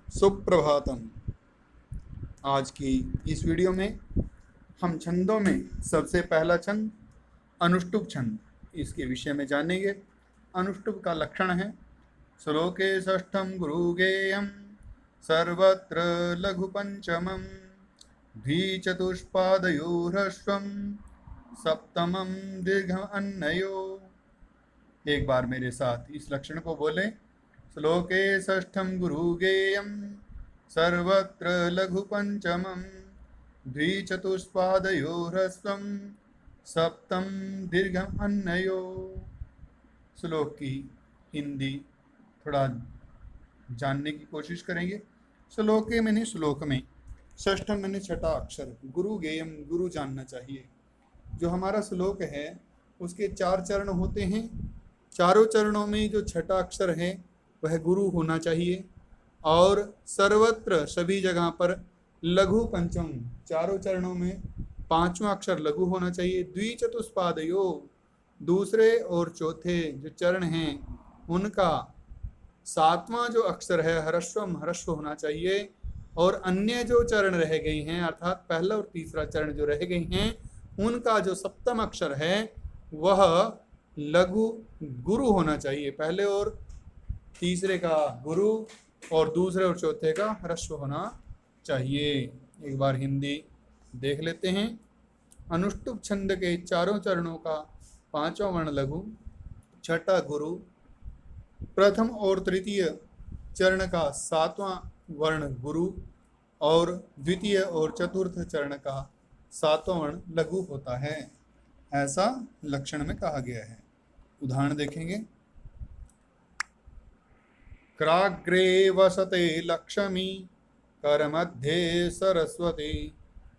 सुप्रभातम। आज की इस वीडियो में हम छंदों में सबसे पहला छंद अनुष्टुप छंद, इसके विषय में जानेंगे। अनुष्टुप का लक्षण है श्लोके षष्ठम गुरुगेयम सर्वत्र लघु पंचमम द्विचतुष्पादयोर्ह्रस्वम सप्तमम दीर्घ अन्नयो। एक बार मेरे साथ इस लक्षण को बोले। श्लोके षष्ठम गुरुगेयम सर्वत्र लघु पंचमम द्विचतुष्पादयोर्ह्रस्वम सप्तम दीर्घम अन्नयो। श्लोक की हिंदी थोड़ा जानने की कोशिश करेंगे। श्लोके मैंने श्लोक में, षष्ठ मैंने छठा अक्षर, गुरु गेयम गुरु जानना चाहिए। जो हमारा श्लोक है उसके 4 चरण होते हैं। चारों चरणों में जो छठा अक्षर है वह गुरु होना चाहिए और सर्वत्र सभी जगह पर लघु पंचम, चारों चरणों में 5वां अक्षर लघु होना चाहिए। द्विचतुष्पादयो, दूसरे और चौथे जो चरण हैं उनका 7वां जो अक्षर है ह्रस्वम, ह्रस्व होना चाहिए। और अन्य जो चरण रह गए हैं अर्थात पहला और तीसरा चरण जो रह गए हैं उनका जो 7वां अक्षर है वह लघु गुरु होना चाहिए। पहले और तीसरे का गुरु और दूसरे और चौथे का ह्रस्व होना चाहिए। एक बार हिंदी देख लेते हैं। अनुष्टुप छंद के चारों चरणों का 5वां वर्ण लघु, छठा गुरु, प्रथम और तृतीय चरण का 7वां वर्ण गुरु और द्वितीय और चतुर्थ चरण का 7वां वर्ण लघु होता है, ऐसा लक्षण में कहा गया है। उदाहरण देखेंगे। क्राग्रे वसते लक्ष्मी करमध्ये सरस्वती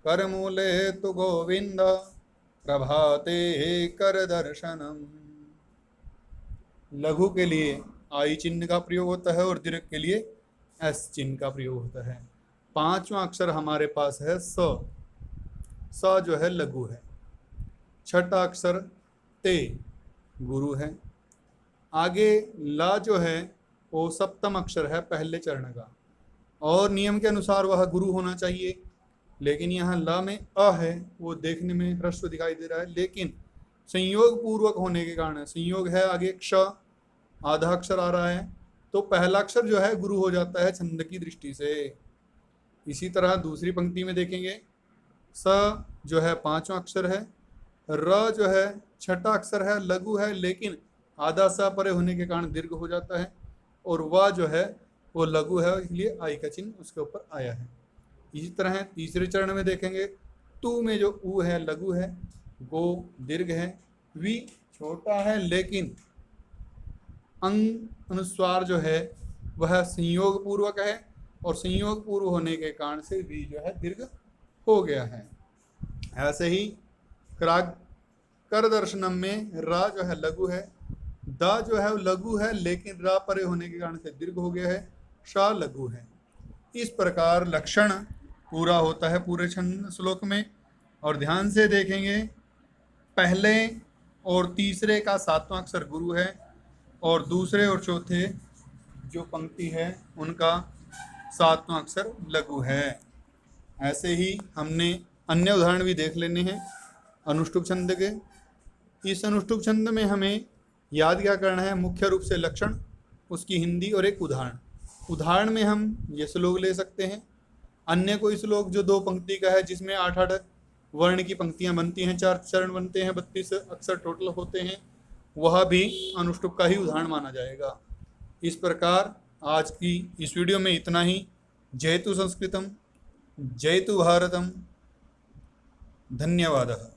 करमूले तु गोविंद प्रभाते कर दर्शनम। लघु के लिए आई चिन्ह का प्रयोग होता है और दीर्घ के लिए एस चिन्ह का प्रयोग होता है। 5वां अक्षर हमारे पास है स, स जो है लघु है। छठा अक्षर ते गुरु है। आगे ला जो है वो 7वां अक्षर है पहले चरण का और नियम के अनुसार वह गुरु होना चाहिए, लेकिन यहाँ ला में अ है, वो देखने में ह्रस्व दिखाई दे रहा है, लेकिन संयोग पूर्वक होने के कारण, संयोग है आगे क्ष, आधा अक्षर आ रहा है तो पहला अक्षर जो है गुरु हो जाता है छंद की दृष्टि से। इसी तरह दूसरी पंक्ति में देखेंगे। स जो है 5वां अक्षर है, र जो है छठा अक्षर है, लघु है लेकिन आधा सा परे होने के कारण दीर्घ हो जाता है और व जो है वो लघु है इसलिए आई का चिन्ह उसके ऊपर आया है। इसी तरह तीसरे चरण में देखेंगे। तू में जो ऊ है लघु है, गो दीर्घ है, वी छोटा है लेकिन अंग अनुस्वार जो है वह संयोग पूर्वक है और संयोग पूर्व होने के कारण से वी जो है दीर्घ हो गया है। ऐसे ही कर दर्शनम में रा जो है लघु है, दा जो है लघु है लेकिन रा परे होने के कारण से दीर्घ हो गया है, शा लघु है। इस प्रकार लक्षण पूरा होता है पूरे छंद श्लोक में। और ध्यान से देखेंगे, पहले और तीसरे का 7वां अक्षर गुरु है और दूसरे और चौथे जो पंक्ति है उनका 7वां अक्षर लघु है। ऐसे ही हमने अन्य उदाहरण भी देख लेने हैं अनुष्टुप छंद के। इस अनुष्टुप छंद में हमें याद क्या करना है, मुख्य रूप से लक्षण, उसकी हिंदी और एक उदाहरण। उदाहरण में हम ये श्लोक ले सकते हैं। अन्य कोई श्लोक जो 2 पंक्ति का है जिसमें 8-8 वर्ण की पंक्तियां बनती हैं, 4 चरण बनते हैं, 32 अक्षर टोटल होते हैं, वह भी अनुष्टुप का ही उदाहरण माना जाएगा। इस प्रकार आज की इस वीडियो में इतना ही। जयतु संस्कृतम, जयतु भारतम, धन्यवादः।